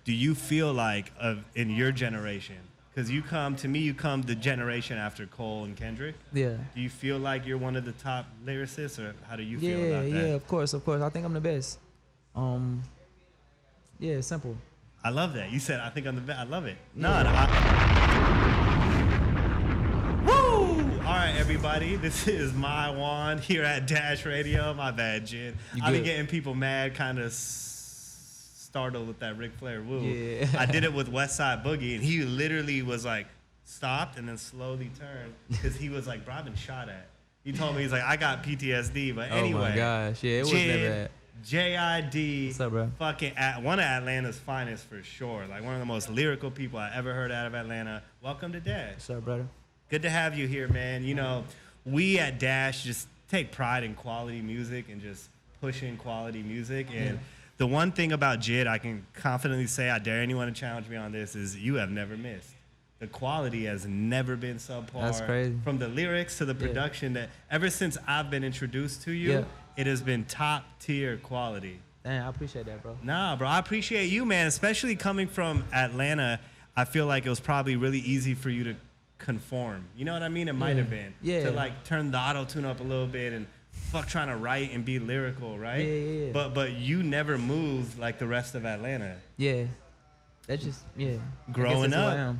do you feel like in your generation? Because you come the generation after Cole and Kendrick. Yeah. Do you feel like you're one of the top lyricists, or how do you feel about that? Yeah, of course. I think I'm the best. Yeah, simple. I love that. You said I think I'm the best. I love it. Woo! All right, everybody. This is my Juan here at Dash Radio. My bad, Jen. I've been getting people mad, kind of startled with that Ric Flair woo. Yeah. I did it with West Side Boogie, and he literally was like stopped and then slowly turned because he was like, bro, I've been shot at. He told me, he's like, I got PTSD, but anyway. Oh my gosh, yeah, it wasn't that bad. j.I.D. What's up, bro? Fucking one of Atlanta's finest for sure. Like one of the most lyrical people I ever heard out of Atlanta. Welcome to Dash. What's up, brother? Good to have you here, man. You know, we at Dash just take pride in quality music and just pushing quality music. And the one thing about JID, I can confidently say, I dare anyone to challenge me on this, is you have never missed. The quality has never been subpar. That's crazy. From the lyrics to the production, that ever since I've been introduced to you, it has been top tier quality. Damn, I appreciate that, bro. Nah, bro, I appreciate you, man. Especially coming from Atlanta, I feel like it was probably really easy for you to conform. You know what I mean? It might have been. Yeah. To like turn the auto-tune up a little bit and fuck trying to write and be lyrical, right? Yeah. But you never moved like the rest of Atlanta. Yeah. That's just, Growing up,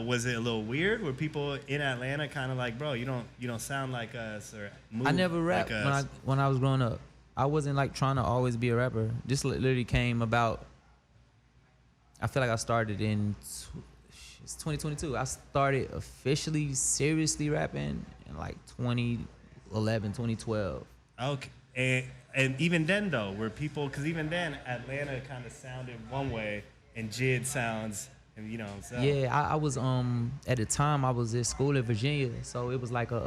was it a little weird? Were people in Atlanta kind of like, bro, you don't sound like us, or move I never rapped like when I was growing up. I wasn't like trying to always be a rapper. Just literally came about. I feel like I started in it's 2022. I started officially seriously rapping in like 2011, 2012. Okay, and even then though, were people, because even then Atlanta kind of sounded one way. And JID sounds, and you know. So. Yeah, I was at the time I was at school in Virginia, so it was like I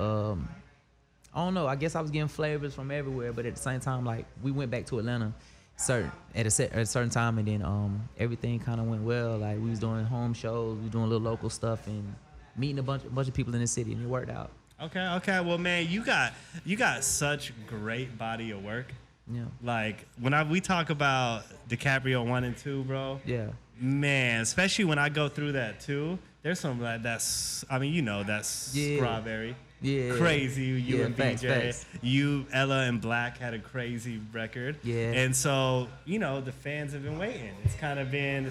don't know. I guess I was getting flavors from everywhere, but at the same time, like we went back to Atlanta, at a certain time, and then everything kind of went well. Like we was doing home shows, we was doing little local stuff, and meeting a bunch of people in the city, and it worked out. Okay. Well, man, you got such great body of work. Yeah. Like when we talk about DiCaprio 1 and 2, bro. Yeah. Man, especially when I go through that too. There's some like that's. I mean, you know, that's Strawberry. Yeah. Crazy. You and BJ. Facts. You, Ella, and Black had a crazy record. Yeah. And so, you know, the fans have been waiting. It's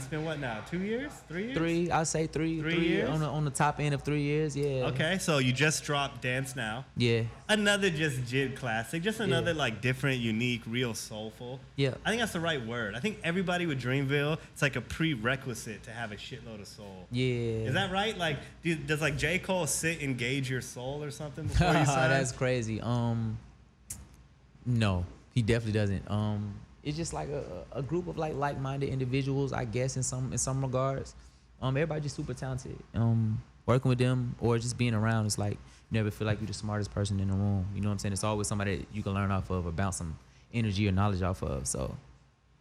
been what now? 2 years? 3 years? Three. I'd say three. 3 years? On the top end of 3 years. Yeah. Okay, so you just dropped Dance Now. Yeah. Another just JID classic. Just another like different, unique, real soulful. Yeah. I think that's the right word. I think everybody with Dreamville, it's like a prerequisite to have a shitload of soul. Yeah. Is that right? Like, does like J. Cole sit and gauge your soul or something before you sign? That's crazy. No, he definitely doesn't. It's just like a group of like-minded individuals, I guess, in some regards. Everybody just super talented. Working with them or just being around, it's like you never feel like you're the smartest person in the room. You know what I'm saying? It's always somebody that you can learn off of or bounce some energy or knowledge off of. So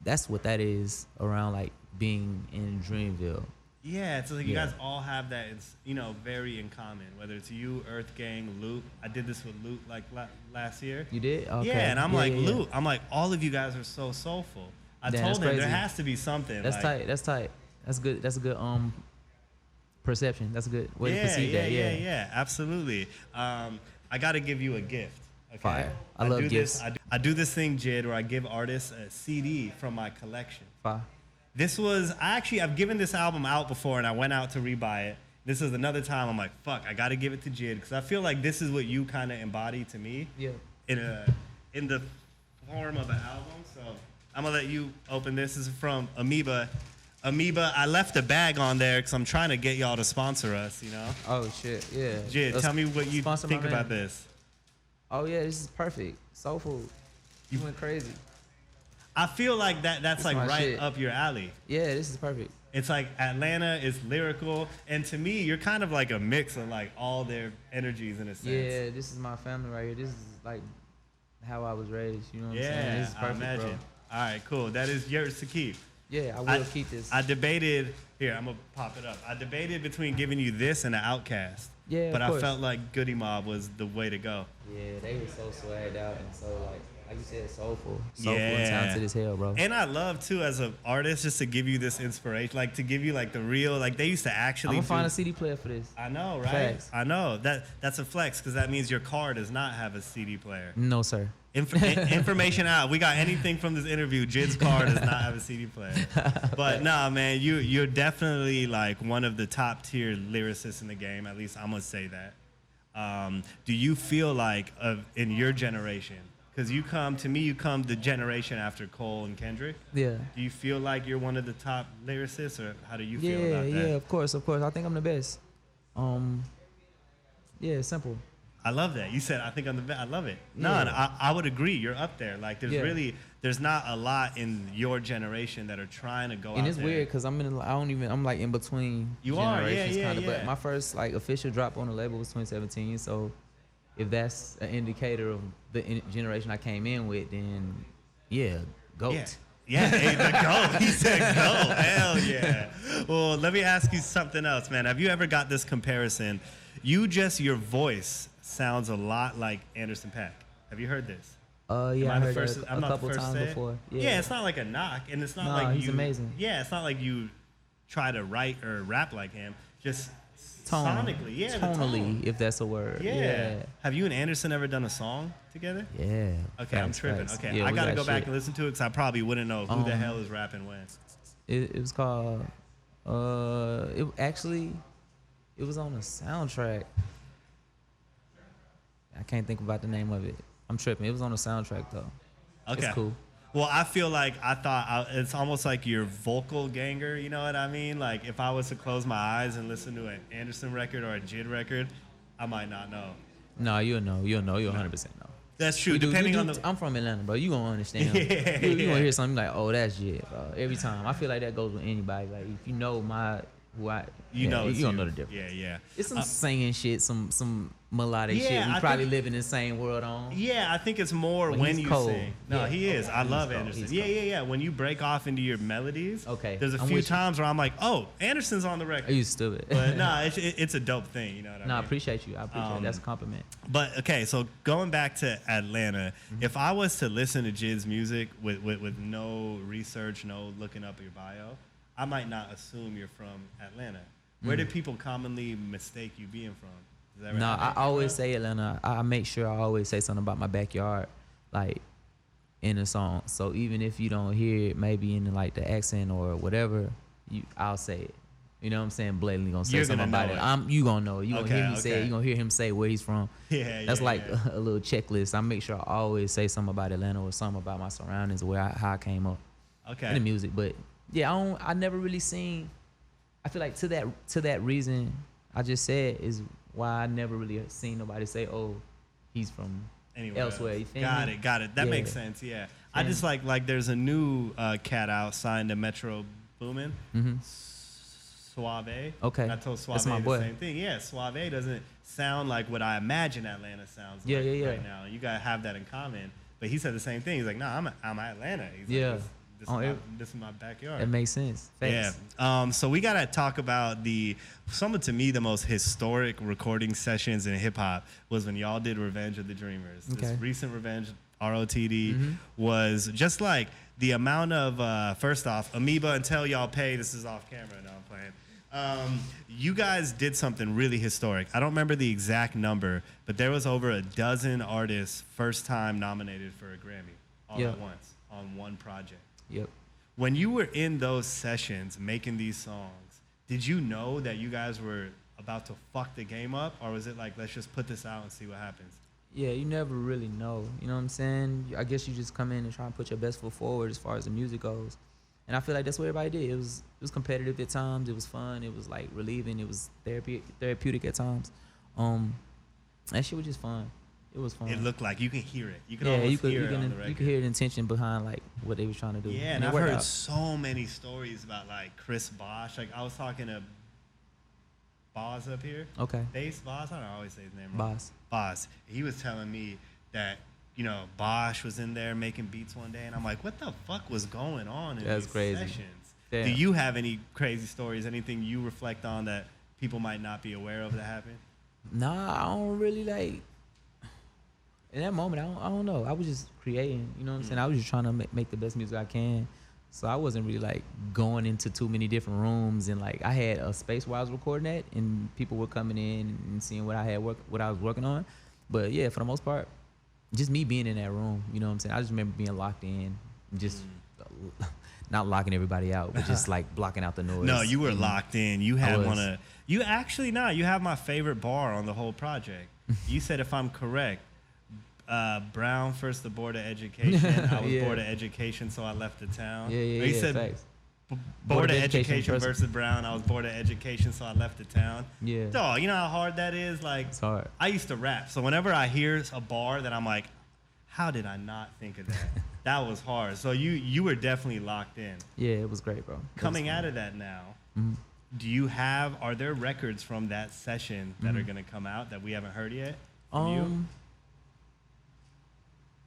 that's what that is around like being in Dreamville. Yeah, it's like you guys all have that, it's, you know, very in common. Whether it's you, Earth Gang, Loot. I did this with Loot like last year. You did? Okay. Yeah, and I'm Loot. I'm like, all of you guys are so soulful. I told him there has to be something. That's tight. That's tight. That's good. That's a good perception. That's a good way to perceive that. Yeah, absolutely. I got to give you a gift. Okay? Fire. I love gifts. I do this thing, JID, where I give artists a CD from my collection. Fire. I've given this album out before, and I went out to rebuy it. This is another time I'm like, fuck, I got to give it to JID, because I feel like this is what you kind of embody to me. Yeah. In the form of an album. So I'm going to let you open this. This is from Amoeba. Amoeba, I left a bag on there because I'm trying to get y'all to sponsor us, you know? Oh, shit, yeah. JID, tell me what you think about this. Oh, yeah, this is perfect. Soul food. You went crazy. I feel like that's like right shit. up your alley. Yeah, this is perfect. It's like Atlanta is lyrical, and to me, you're kind of like a mix of like all their energies in a sense. Yeah, this is my family right here. This is like how I was raised. You know what I'm saying? This is perfect, I imagine. Bro. All right, cool. That is yours to keep. Yeah, I will keep this. I debated. Here, I'm gonna pop it up. I debated between giving you this and the Outcast. Yeah, but of course. I felt like Goodie Mob was the way to go. Yeah, they were so swagged out and so like like you said, soulful and Yeah. talented as hell, bro. And I love too as an artist just to give you this inspiration, like to give you like the real, like they used to I'm actually gonna do. find a CD player for this. I know, right? Facts. I know that's a flex because that means your car does not have a CD player. No, sir. Information out. We got anything from this interview. Jid's car does not have a CD player. But nah, man, you're definitely like one of the top tier lyricists in the game. At least I'm gonna say that. Do you feel like in your generation? Because you come the generation after Cole and Kendrick. Yeah. Do you feel like you're one of the top lyricists, or how do you feel about that? Yeah, of course. I think I'm the best. Yeah, simple. I love that. You said, I think I'm the best. I love it. No, Yeah. and I would agree. You're up there. Like, there's not a lot in your generation that are trying to go out And it's there. weird because I'm like in between You are, generations yeah, kind of. yeah. But my first like official drop on the label was 2017. So if that's an indicator of the generation I came in with, then yeah, GOAT. Yeah. Yeah, hey, the GOAT. He said GOAT. Hell yeah. Well, let me ask you something else, man. Have you ever got this comparison? Your voice sounds a lot like Anderson .Paak. Have you heard this? Yeah, I heard that a couple times say it? before. Yeah, it's not like a knock, and it's not like he's amazing. Yeah, it's not like you try to write or rap like him. Just sonically, yeah, the tonally, tone. if that's a word. Yeah. Have you and Anderson ever done a song together? Yeah. Okay, I'm tripping. Okay, I gotta go back and listen to it because I probably wouldn't know who the hell is rapping when. It was called. It was on a soundtrack. I can't think about the name of it. I'm tripping. It was on a soundtrack though. Okay. It's cool. Well, I feel like it's almost like your vocal ganger. You know what I mean? Like if I was to close my eyes and listen to an Anderson record or a JID record, I might not know. No, you'll know. You'll 100% know. That's true. Depending on the. I'm from Atlanta, bro. You gonna understand. Yeah, you gonna hear something like, oh, that's JID, bro. Every time. I feel like that goes with anybody. Like if you know you don't know the difference. Yeah, yeah. It's some singing shit, some melodic shit. We I probably think, live in the same world on. Yeah, I think it's more But when he's you cold. sing. No, Yeah. he is. I love cold. Anderson. He's Yeah, cold. yeah. When you break off into your melodies, Okay, there's a I'm few with you. times where I'm like, oh, Anderson's on the Are record. you stupid? But no, it's a dope thing. You know what I mean? No, I appreciate you. I appreciate it. That's a compliment. But okay, so going back to Atlanta, if I was to listen to JID's music with no research, no looking up your bio, I might not assume you're from Atlanta. Where do people commonly mistake you being from? Does that ever No, happen? I always say Atlanta. I make sure I always say something about my backyard, like in a song. So even if you don't hear it, maybe in like the accent or whatever, I'll say it. You know what I'm saying? Blatantly gonna say You're something gonna about know it. You gonna know it. You gonna Okay, hear me say it. okay. You gonna hear him say where he's from. Yeah, That's yeah, like yeah. a little checklist. I make sure I always say something about Atlanta or something about my surroundings, how I came up in the music. But yeah, I never really seen. I feel like to that reason I just said is why I never really seen nobody say, "Oh, he's from Anywhere elsewhere." else. You feel Got me? it, got it. That Yeah. makes sense. Yeah, I just like there's a new cat out signed to Metro Boomin. Suave. Okay. And I told Suave That's my the boy. same thing. Yeah, Suave doesn't sound like what I imagine Atlanta sounds Yeah, like yeah, yeah. right now. You gotta have that in common. But he said the same thing. He's like, "No, I'm Atlanta." He's Yeah. like, this is my backyard. It makes sense. Thanks. Yeah. So we gotta talk about some of, to me, the most historic recording sessions in hip hop was when y'all did Revenge of the Dreamers. This Okay. recent Revenge, ROTD, was just like the amount of first off, Amoeba, until y'all pay. This is off camera. No, I'm playing. You guys did something really historic. I don't remember the exact number, but there was over a dozen artists first time nominated for a Grammy all Yeah. at once on one project. Yep. When you were in those sessions making these songs, did you know that you guys were about to fuck the game up? Or was it like, let's just put this out and see what happens? Yeah, you never really know. You know what I'm saying? I guess you just come in and try and put your best foot forward as far as the music goes. And I feel like that's what everybody did. It was competitive at times. It was fun. It was like relieving. It was therapeutic at times. That shit was just fun. It was fun. It looked like you can hear it. You can yeah, almost hear it on the record. you could hear the intention behind like what they was trying to do. Yeah, and it I've worked heard out. so many stories about like Chris Bosch. Like I was talking to Boz up here. Okay. Bass Boz. I don't always say his name wrong. Boss. He was telling me that, you know, Bosch was in there making beats one day, and I'm like, what the fuck was going on in That's these crazy. sessions? Damn. Do you have any crazy stories? Anything you reflect on that people might not be aware of that happened? Nah, I don't really in that moment, I don't know. I was just creating, you know what I'm saying? I was just trying to make the best music I can. So I wasn't really like going into too many different rooms, and like I had a space where I was recording at, and people were coming in and seeing what I was working on. But yeah, for the most part, just me being in that room, you know what I'm saying? I just remember being locked in, just not locking everybody out, but just like blocking out the noise. No, you were locked in. You had you have my favorite bar on the whole project. You said, if I'm correct, Brown first the Board of Education. I was Board of Education, so I left the town. Yeah, You said facts. Board of Education versus Brown. I was Board of Education, so I left the town. Yeah. Dog, you know how hard that is? Like, It's hard. I used to rap, so whenever I hear a bar that I'm like, how did I not think of that? That was hard. So you were definitely locked in. Yeah, it was great, bro. Coming out of that now, are there records from that session that are gonna come out that we haven't heard yet? From you?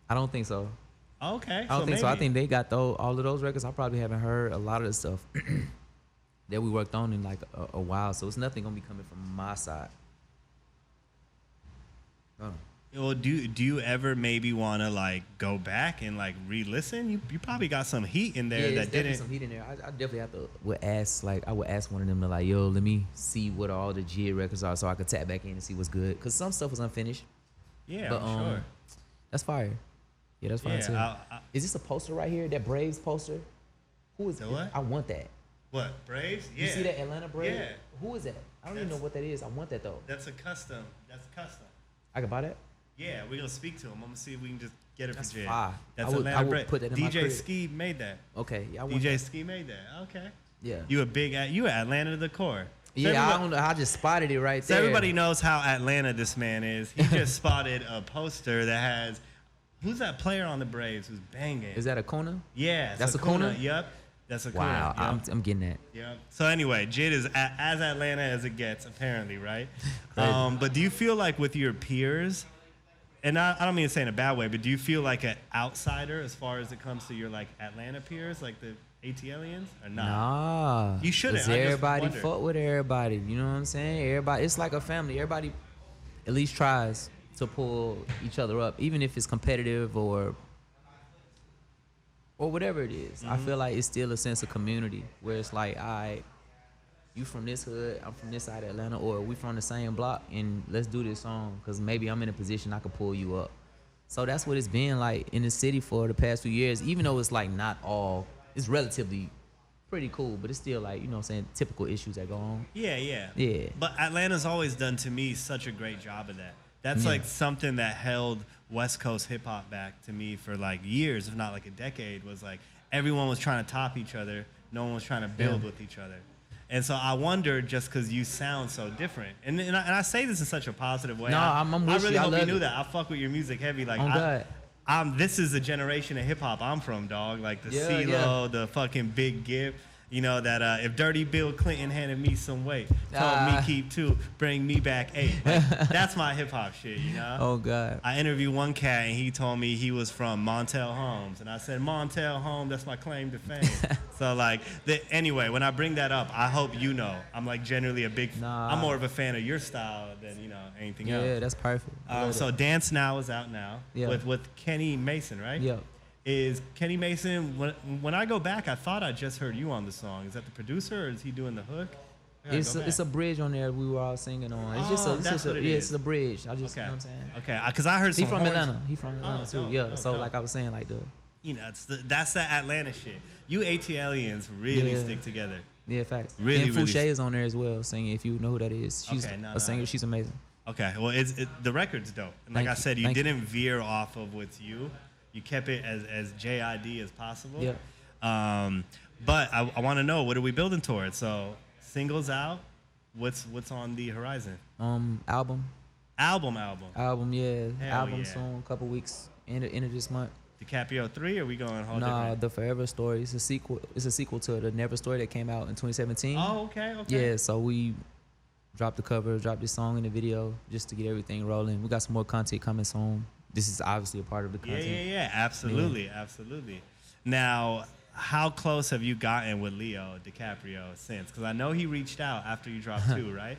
I don't think so. Okay. I don't think so. I think they got all of those records. I probably haven't heard a lot of the stuff that we worked on in like a while. So it's nothing gonna be coming from my side. Well, do you ever maybe want to like go back and like re-listen? You probably got some heat in there that didn't. Some heat in there. I definitely have to I would ask one of them to like, yo, let me see what all the j.I.D records are, so I could tap back in and see what's good. Cause some stuff was unfinished. Yeah, but I'm sure. That's fire. Yeah, that's fire too. I Is this a poster right here? That Braves poster? Who is The what? I want that. What, Braves? Yeah. You see that Atlanta Braves? Yeah. Who is that? I don't even know what that is. I want that though. That's custom. I can buy that? Yeah, we're gonna speak to him. I'm gonna see if we can just get it That's for Jay. fire. That's I would Atlanta Braves. put that in my DJ crib. Ski made that. Okay. Yeah, I want DJ that. Ski made that. Okay. Yeah. You Atlanta to the core. So Yeah, I don't know. I just spotted it right So there. everybody knows how Atlanta this man is. He just spotted a poster that has, who's that player on the Braves who's banging? Is that Acuna? Yeah, That's Acuna? Yep, that's Acuna. Wow, Yep. I'm getting that. Yep. So anyway, J.I.D is as Atlanta as it gets, apparently, right? Crazy. But do you feel like with your peers, and I don't mean to say in a bad way, but do you feel like an outsider as far as it comes to your like Atlanta peers, like the ATLians, or not? Nah. You shouldn't. 'Cause I just everybody wonder. fuck with everybody. You know what I'm saying? Everybody, it's like a family. Everybody at least tries to pull each other up, even if it's competitive or whatever it is. I feel like it's still a sense of community where it's like, all right, you from this hood, I'm from this side of Atlanta, or we from the same block, and let's do this song because maybe I'm in a position I could pull you up. So that's what it's been like in the city for the past few years, even though it's like not all, it's relatively pretty cool, but it's still like, you know what I'm saying, typical issues that go on. Yeah, yeah. Yeah. But Atlanta's always done, to me, such a great job of that. That's Yeah. like something that held West Coast hip hop back to me for like years, if not like a decade, was like everyone was trying to top each other. No one was trying to build with each other. And so I wonder, just because you sound so different, and I say this in such a positive way. No, I'm with I you. really I hope you love knew it. that. I fuck with your music heavy. Like, Oh, God. this is the generation of hip hop I'm from, dog. Like the Yeah, CeeLo, the fucking Big Gift. You know that if Dirty Bill Clinton handed me some weight, told me keep 2, bring me back 8. Like, that's my hip hop shit, you know. Oh God. I interviewed one cat and he told me he was from Montel Holmes, and I said Montel Holmes, that's my claim to fame. So like, anyway, when I bring that up, I hope you know I'm like generally a big. Nah. I'm more of a fan of your style than anything Yeah, else. that's perfect. So Dance Now is out now with Kenny Mason, right? Yeah. Is Kenny Mason, when I go back, I thought I just heard you on the song. Is that the producer or is he doing the hook? It's a bridge on there we were all singing on. It's just it's a bridge. I just, Okay. you know what I'm saying? Okay, because I heard some He from horns. Atlanta. He from Atlanta too. dope, Yeah. dope, So dope. like I was saying, like That's the Atlanta shit. You ATLians really Yeah. stick together. facts. Really, and really Fouché is on there as well, singing. If you know who that is, she's Okay, no, a singer. no. She's amazing. Okay, well, the record's dope. And like Thank I you, said, you thank you. didn't veer off of what's you. You kept it as j.I.D as possible. Yeah. But I want to know, what are we building towards? So singles out. What's on the horizon? Album, Album. yeah. Hell Album yeah. soon, couple weeks, end of this month. DiCaprio 3, or are we going whole Nah, different? The Forever Story. It's a sequel. It's a sequel to the Never Story that came out in 2017. Oh, okay. Yeah, so we dropped the cover, dropped this song in the video just to get everything rolling. We got some more content coming soon. This is obviously a part of the content. Yeah. Absolutely. Now, how close have you gotten with Leo DiCaprio since? Because I know he reached out after you dropped 2, right?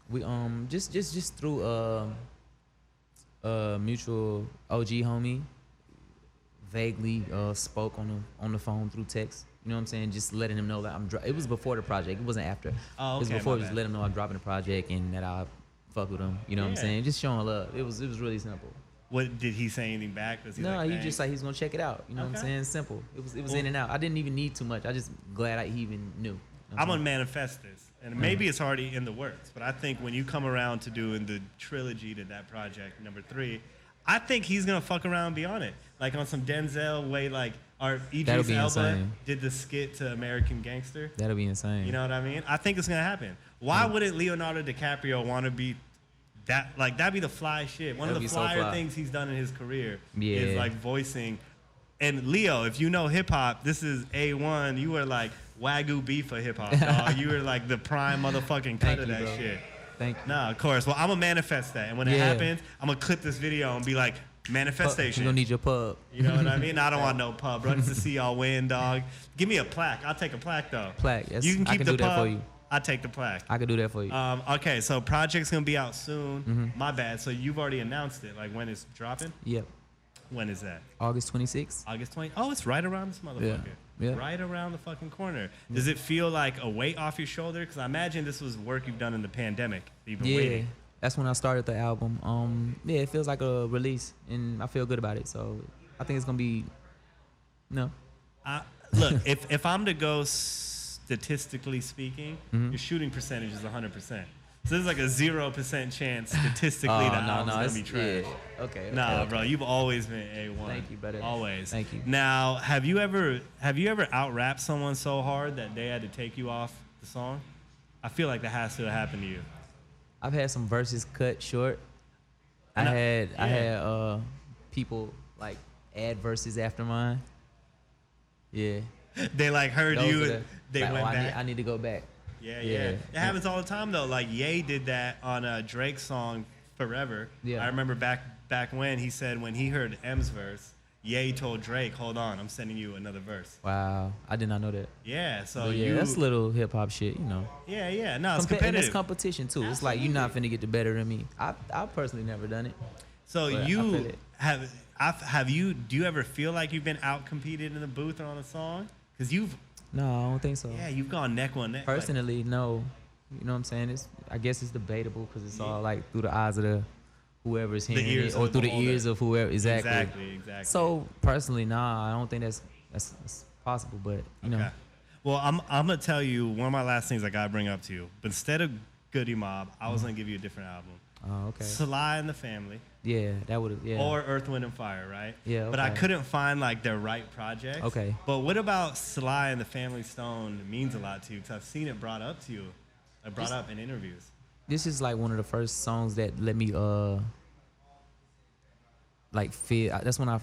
We just through mutual OG homie vaguely spoke on the phone through text. You know what I'm saying? Just letting him know that it was before the project. It wasn't after. Oh, okay. It was before. Just let him know I'm dropping the project and that I fuck with him. You know what I'm saying? Just showing love. It was really simple. What did he say anything back? Was he no, like, he just like he's gonna check it out. You know what I'm saying? Simple. It was in and out. I didn't even need too much. I just glad he even knew. You know I'm gonna manifest this, and maybe it's already in the works. But I think when you come around to doing the trilogy to that project, number 3, I think he's gonna fuck around and be on it, like on some Denzel way, like our Idris Elba did the skit to American Gangster. That'll be insane. You know what I mean? I think it's gonna happen. Why wouldn't Leonardo DiCaprio want to be that? Like that'd be the fly shit. One of the flyer things he's done in his career is like voicing. And Leo, if you know hip hop, this is A1. You were like Wagyu beef for hip hop, dog. You were like the prime motherfucking cut of that shit. Thank you. Nah, of course. Well, I'm gonna manifest that, and when it happens, I'm gonna clip this video and be like, manifestation. You gonna need your pub. You know what I mean? I don't want no pub. Bro, just to see y'all win, dog. Give me a plaque. I'll take a plaque though. Plaque. Yes, you can keep I can the do pub. That for you. I'll take the plaque. I can do that for you. Okay, so project's gonna be out soon. My bad. So you've already announced it. Like when it's dropping? Yep. When is that? August 26th. August 20. Oh, it's right around this motherfucker. Yeah. Right around the fucking corner. Does it feel like a weight off your shoulder? Because I imagine this was work you've done in the pandemic. You've been waiting. That's when I started the album. It feels like a release, and I feel good about it. So I think it's gonna be. No. Look, if I'm to go statistically speaking, your shooting percentage is 100%. So there's like a 0% chance statistically that album's gonna be trash. Yeah. Okay. Nah, bro, you've always been A1. Thank you, brother. Always. Thank you. Now, have you ever out-rapped someone so hard that they had to take you off the song? I feel like that has to have happened to you. I've had some verses cut short. I had people like add verses after mine. Yeah. They like heard you. They like, went back. I need to go back. Yeah. It happens all the time though. Like Ye did that on Drake's song "Forever." Yeah. I remember back when he said when he heard M's verse, Ye told Drake, "Hold on, I'm sending you another verse." Wow, I did not know that. Yeah. So that's little hip hop shit, you know. Yeah. No, it's competitive. It's competition too. Absolutely. It's like you're not finna get the better than me. I personally never done it. So you do you ever feel like you've been out competed in the booth or on a song? Because you've. No, I don't think so. Yeah, you've gone neck one neck. Personally, no. You know what I'm saying? I guess it's debatable because it's all like through the eyes of the whoever's hearing it, or through the ears of whoever. Exactly. So personally, nah, I don't think that's possible. But you know. Well, I'm gonna tell you one of my last things I gotta bring up to you. But instead of Goodie Mob, I was gonna give you a different album. Oh, okay. Sly and the Family. Yeah, that would have. Yeah. Or Earth, Wind and Fire, right? Yeah. Okay. But I couldn't find like their right project. Okay. But what about Sly and the Family Stone means a lot to you? Because I've seen it brought up to you. Brought up in interviews. This is like one of the first songs that let me like feel. That's when I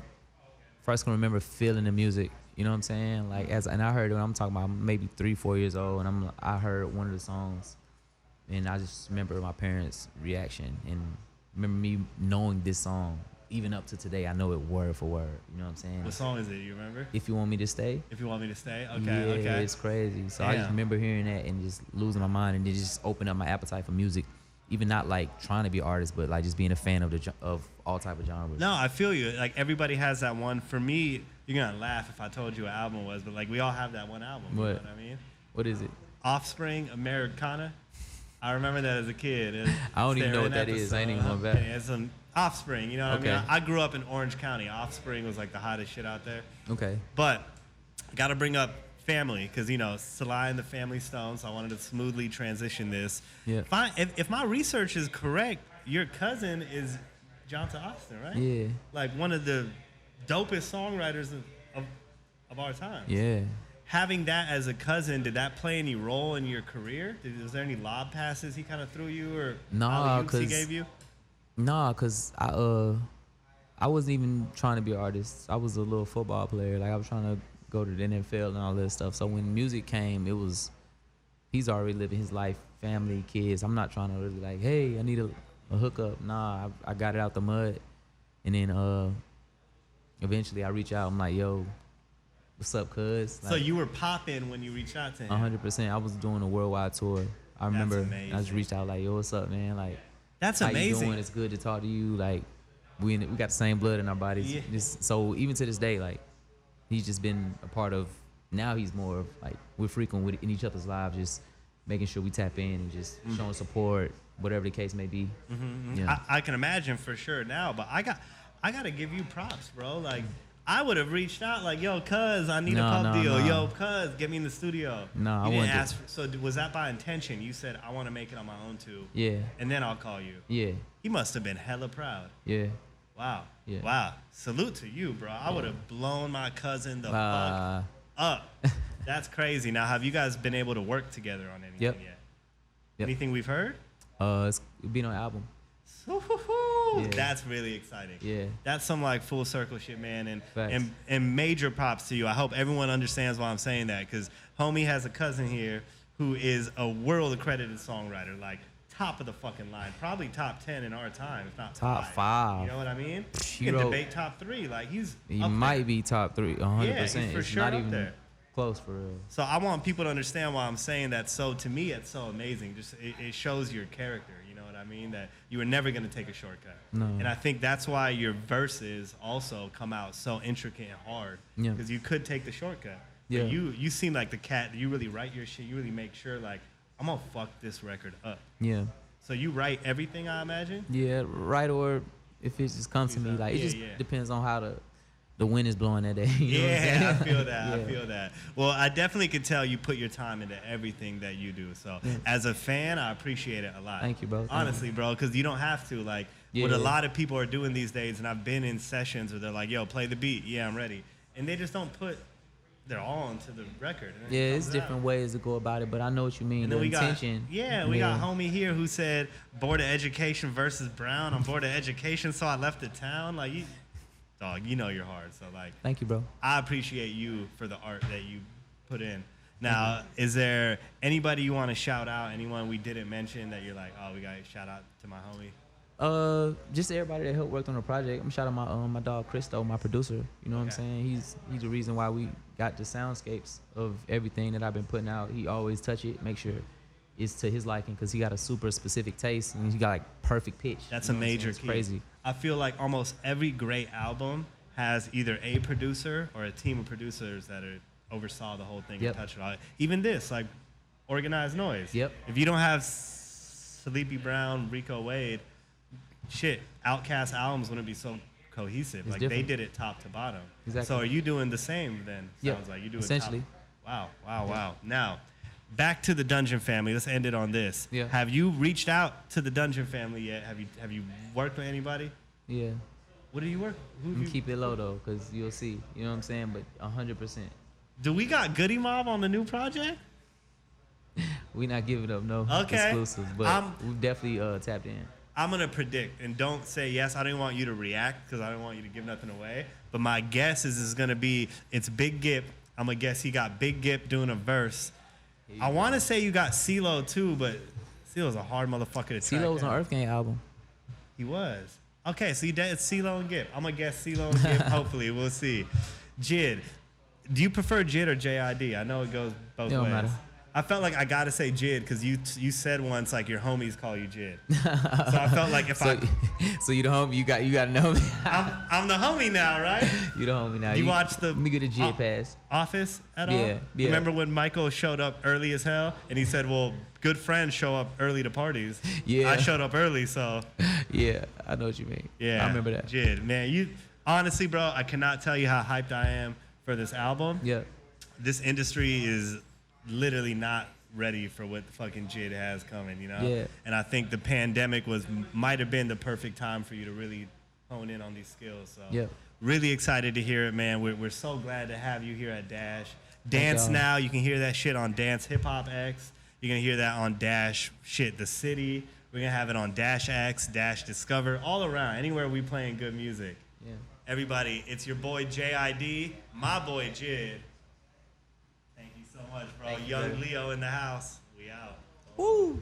first can remember feeling the music. You know what I'm saying? Like and I heard it when I'm talking about maybe 3-4 years old, and I heard one of the songs, and I just remember my parents' reaction and remember me knowing this song. Even up to today, I know it word for word. You know what I'm saying? What song is it? You remember? If You Want Me to Stay. If You Want Me to Stay? Okay, yeah, it's crazy. So I just remember hearing that and just losing my mind, and then just opened up my appetite for music. Even not like trying to be an artist, but like just being a fan of all type of genres. No, I feel you. Like everybody has that one. For me, you're gonna laugh if I told you what album it was, but like we all have that one album. What? You know what I mean? What is it? Offspring, Americana. I remember that as a kid. I don't even know what that is. I ain't even going back. It's some Offspring, you know what I mean? I grew up in Orange County. Offspring was like the hottest shit out there. Okay. But got to bring up family because, you know, Sly and the Family Stone, so I wanted to smoothly transition this. Yeah. If my research is correct, your cousin is Jonta Austin, right? Yeah. Like one of the dopest songwriters of our time. Yeah. Having that as a cousin, did that play any role in your career? Was there any lob passes he kind of threw you or alley-oops he gave you? Nah, cause I wasn't even trying to be an artist. I was a little football player. Like I was trying to go to the NFL and all that stuff. So when music came, he's already living his life, family, kids. I'm not trying to really like, hey, I need a hookup. Nah, I got it out the mud, and then eventually I reach out. I'm like, yo, what's up, cuz? Like, so you were popping when you reached out to him? 100%. I was doing a worldwide tour. I remember I just reached out like, yo, what's up, man? Like, that's how amazing. you doing? It's good to talk to you. Like, we got the same blood in our bodies. Yeah. So even to this day, like he's just been a part of. Now he's more of like we're frequent with in each other's lives, just making sure we tap in and just showing support, whatever the case may be. Yeah. I can imagine for sure now, but I got to give you props, bro. Like I would have reached out like, yo, cuz I need a pub deal. No. Yo, cuz get me in the studio. No, you I didn't wouldn't. ask. So was that by intention? You said I want to make it on my own too. Yeah. And then I'll call you. Yeah. He must have been hella proud. Yeah. Wow. Yeah. Wow. Salute to you, bro. I would have blown my cousin the fuck up. That's crazy. Now, have you guys been able to work together on anything Yep. yet? Yep. Anything we've heard? It's being on an album. Woo-hoo-hoo. Yeah. That's really exciting. Yeah. That's some like full circle shit, man. Facts. And major props to you. I hope everyone understands why I'm saying that, because homie has a cousin here who is a world accredited songwriter, like top of the fucking line, probably top 10 in our time, if not Top five. You know what I mean? He You can wrote- debate top 3. Like he's He up might there. be top 3, 100%. Yeah, he's for it's sure not up even there. close for real. So I want people to understand why I'm saying that. So to me, it's so amazing. Just it shows your character. You know what I mean? That you were never gonna take a shortcut. No. And I think that's why your verses also come out so intricate and hard. Yeah. Because you could take the shortcut. Yeah. But you seem like the cat. You really write your shit. You really make sure like I'm gonna fuck this record up. Yeah. So you write everything, I imagine. Yeah, right, or if it just comes to me, like it Yeah, just yeah. depends on how the wind is blowing that day. You know what I'm saying? Yeah, I feel that. I Yeah. feel that. Well, I definitely can tell you put your time into everything that you do. So, as a fan, I appreciate it a lot. Thank you, bro. Thank Honestly, bro, because you don't have to. Like, what Yeah. a lot of people are doing these days, and I've been in sessions where they're like, yo, play the beat. Yeah, I'm ready. And they just don't put their all into the record. And Yeah, it it's comes different out. ways to go about it, but I know what you mean. And The then we intention. we got homie here who said Board of Education versus Brown. I'm Board of Education, so I left the town. Like, dog, you know you're hard. So, like, Thank you, bro. I appreciate you for the art that you put in. Now, is there anybody you want to shout out? Anyone we didn't mention that you're like, oh, we got to shout out to my homie? Just everybody that helped work on the project. I'm shouting out my dog Christo, my producer. You know what I'm saying? He's the reason why we got the soundscapes of everything that I've been putting out. He always touch it, make sure it's to his liking, because he got a super specific taste and he got like perfect pitch. That's You a know what I'm saying? major It's key. crazy. I feel like almost every great album has either a producer or a team of producers that oversaw the whole thing Yep. and touched it all. Even this, like Organized Noise. Yep. If you don't have Sleepy Brown, Rico Wade, shit, Outkast albums wouldn't be so cohesive. It's Like they different. did it top to bottom. Exactly. So are you doing the same then? Yep. Sounds like you doing Essentially. Wow. Now, back to the Dungeon family. Let's end it on this. Yeah. Have you reached out to the Dungeon family yet? Have you worked with anybody? Yeah. What do you work? Who do I'm you, keep it low though, because you'll see. You know what I'm saying? But 100%. do we got Goodie Mob on the new project? We not giving up no Okay. exclusives, but I'm- we've definitely tapped in. I'm gonna predict, and don't say yes. I didn't want you to react because I didn't want you to give nothing away. But my guess is gonna be it's Big Gip. I'm gonna guess he got Big Gip doing a verse. I want to say you got CeeLo too, but CeeLo's a hard motherfucker to track CeeLo was on down. Earth Gang album. He was. Okay, so it's CeeLo and Gip. I'm gonna guess CeeLo and Gip. Hopefully, we'll see. J.I.D. Do you prefer J.I.D or J.I.D? I know it goes both It don't ways. matter. I felt like I gotta say J.I.D because you said once like your homies call you J.I.D. So I felt like if So you the homie, you got to know me. I'm the homie now, right? You the homie now. You watch the Let me get a G pass. Office at all? Yeah. Remember when Michael showed up early as hell and he said, "Well, good friends show up early to parties." Yeah. I showed up early, so Yeah, I know what you mean. yeah. I remember that. J.I.D, man, you honestly, bro, I cannot tell you how hyped I am for this album. Yeah. This industry is literally not ready for what the fucking J.I.D has coming, you know? Yeah. And I think the pandemic might have been the perfect time for you to really hone in on these skills. So Yeah. really excited to hear it, man. We're so glad to have you here at Dash. Dance y'all. Now, you can hear that shit on Dance Hip Hop X. You're gonna hear that on Dash shit The City. We're gonna have it on Dash X, Dash Discover, all around, anywhere we playing good music. Yeah. Everybody, it's your boy J.I.D, my boy J.I.D. Thank you so much, bro. Thank you, Young baby. Leo in the house. We out. Woo.